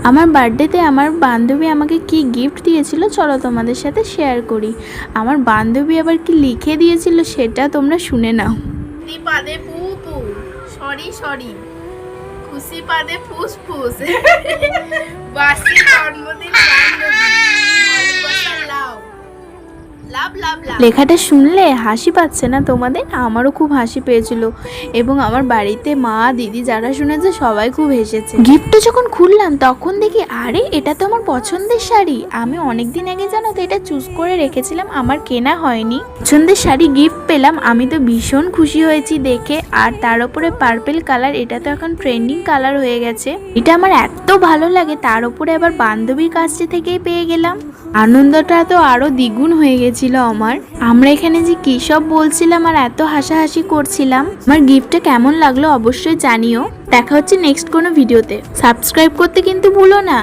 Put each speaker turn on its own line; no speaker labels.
আমার বার্থডেতে আমার বান্ধবী আমাকে কি গিফট দিয়েছিল চলো তোমাদের সাথে শেয়ার করি। আমার বান্ধবী আবার কি লিখে দিয়েছিল সেটা তোমরা শুনে নাও।
পাদে পু পু, সরি সরি, খুশি পাদে ফুস ফুস, বাসি জন্মদিন বান্ধবী, ভালোবাসা লাভ লাভ লাভ লাভ।
লেখাটা শুনলে হাসি পাচ্ছে না তোমাদের? আমারও খুব হাসি পেয়েছিল এবং আমার বাড়িতে মা দিদি যারা শুনেছে সবাই খুব হেসেছে। গিফটটা যখন খুললাম তখন দেখি আরে এটা তো আমার পছন্দের শাড়ি। আমি অনেকদিন আগে জানো তো এটা চুজ করে রেখেছিলাম, আমার কেনা হয়নি। পছন্দের শাড়ি গিফট পেলাম, আমি তো ভীষণ খুশি হয়েছি দেখে। আর তার উপরে পার্পেল কালার, এটা তো এখন ট্রেন্ডিং কালার হয়ে গেছে। এটা আমার এত ভালো লাগে, তার উপরে আবার বান্ধবীর কাছ থেকেই পেয়ে গেলাম। আনন্দটা তো আরো দ্বিগুণ হয়ে গেছিল আমার। আমরা এখানে যে কি সব বলছিলাম আর এত হাসাহাসি করছিলাম। আমার গিফটটা কেমন লাগলো অবশ্যই জানিও। দেখা হচ্ছে নেক্সট কোনো ভিডিওতে। সাবস্ক্রাইব করতে কিন্তু ভুলো না।